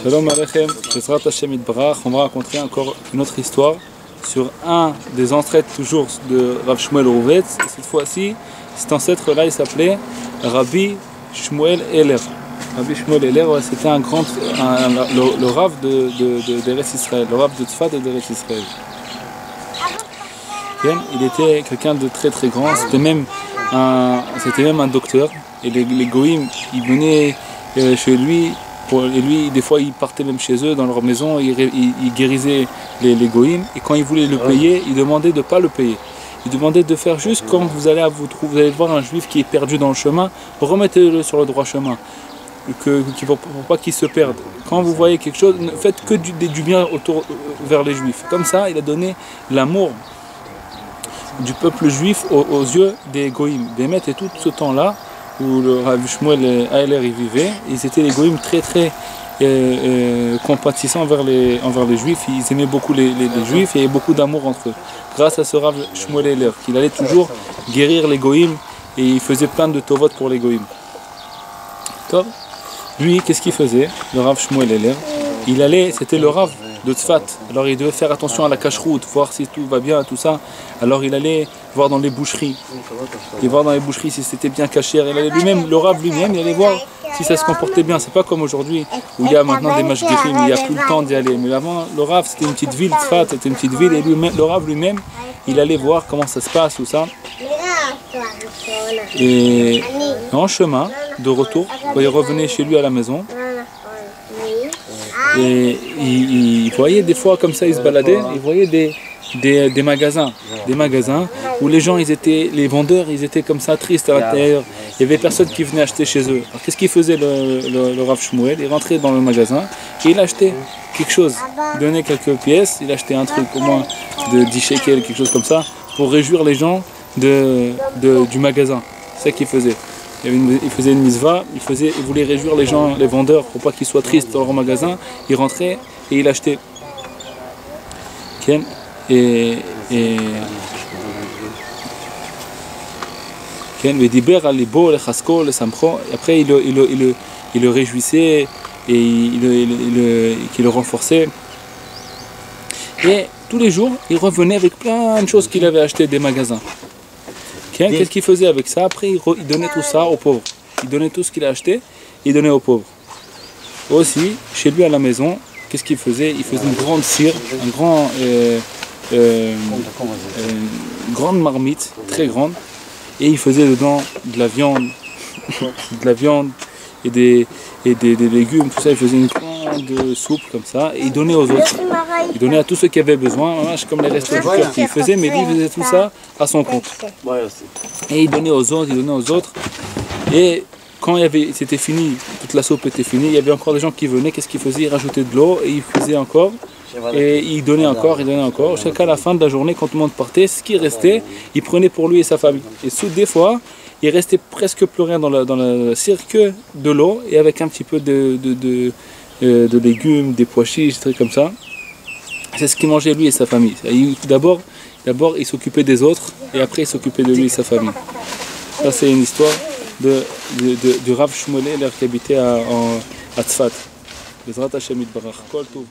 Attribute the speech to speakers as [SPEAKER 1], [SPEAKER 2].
[SPEAKER 1] Shalom Aleichem, Bezrat Hashem Yitbarach. On va raconter encore une autre histoire sur un des ancêtres toujours de Rav Shmuel Rouvetz. Et cette fois-ci, cet ancêtre-là, il s'appelait Rabbi Shmuel Eller. Rabbi Shmuel Eller, ouais, c'était le Rav d'Eretz Israël, le Rav de Tzfat et d'Eretz Israël. Il était quelqu'un de très très grand, c'était même un docteur. Et les goïms, ils venaient chez lui, et lui, des fois, ils partaient même chez eux, dans leur maison, ils guérissaient les goïms. Et quand ils voulaient le payer, ils demandaient de ne pas le payer. Ils demandaient de faire juste quand vous allez voir un juif qui est perdu dans le chemin, remettez-le sur le droit chemin, pour pas qu'il se perde. Quand vous voyez quelque chose, ne faites que du bien vers les juifs. Comme ça, il a donné l'amour du peuple juif aux yeux des goïms. Bémet, et tout ce temps-là, où le Rav Shmuel Eller y vivait, ils étaient les goïms très très compatissants envers les juifs. Ils aimaient beaucoup les juifs et il y avait beaucoup d'amour entre eux. Grâce à ce Rav Shmuel Eller, qu'il allait toujours guérir les goïms et il faisait plein de tovot pour les goïms. Lui, qu'est-ce qu'il faisait, le Rav Shmuel Eller? Il allait, c'était le Rav de Tzfat, alors il devait faire attention à la cache-route, voir si tout va bien, tout ça. Alors il allait voir dans les boucheries, si c'était bien caché. Il allait lui-même, le Rav lui-même, il allait voir si ça se comportait bien. C'est pas comme aujourd'hui où il y a maintenant des mashgichim, il n'y a plus le temps d'y aller. Mais avant, le Rav, c'était une petite ville, Tzfat, c'était une petite ville, et le Rav lui-même, il allait voir comment ça se passe, tout ça. Et en chemin de retour, quand il revenait chez lui à la maison, et il voyait des fois comme ça, il se baladait, il voyait des magasins où les gens, les vendeurs, ils étaient comme ça tristes à l'intérieur. Il y avait personne qui venait acheter chez eux. Alors qu'est-ce qu'il faisait le Rav Shmuel? Il rentrait dans le magasin et il achetait quelque chose. Il donnait quelques pièces, il achetait un truc au moins de 10 shekels, quelque chose comme ça, pour réjouir les gens du magasin. C'est ça qu'il faisait. Il faisait une mitzvah, il voulait réjouir les gens, les vendeurs, pour pas qu'ils soient tristes dans leur magasin. Il rentrait et il achetait. Et après il le réjouissait et il le renforçait. Et tous les jours, il revenait avec plein de choses qu'il avait achetées des magasins. Qu'est-ce qu'il faisait avec ça? Après, il donnait tout ça aux pauvres. Il donnait tout ce qu'il a acheté, il donnait aux pauvres. Aussi, chez lui à la maison, qu'est-ce qu'il faisait? Il faisait une grande cire, une grande marmite, très grande, et il faisait dedans de la viande, et des légumes, tout ça. Il faisait une grande soupe comme ça, et il donnait aux autres. Il donnait à tous ceux qui avaient besoin, comme les restos du cœur qu'il faisait, mais lui il faisait tout ça à son compte. Et il donnait aux autres, Et quand c'était fini, toute la soupe était finie, il y avait encore des gens qui venaient. Qu'est-ce qu'il faisait? Il rajoutait de l'eau et il faisait encore. Et il donnait encore. Jusqu'à la fin de la journée, quand tout le monde partait, ce qui restait, il prenait pour lui et sa famille. Et des fois, il restait presque plus rien dans la cire que de l'eau et avec un petit peu de légumes, des pois chiches, des trucs comme ça. C'est ce qu'il mangeait lui et sa famille. D'abord, il s'occupait des autres et après il s'occupait de lui et sa famille. Ça, c'est une histoire du Rav Shmuel Eller qui habitait à Tzfat. Bezrat Hashem Yitbarach. Kol Tov.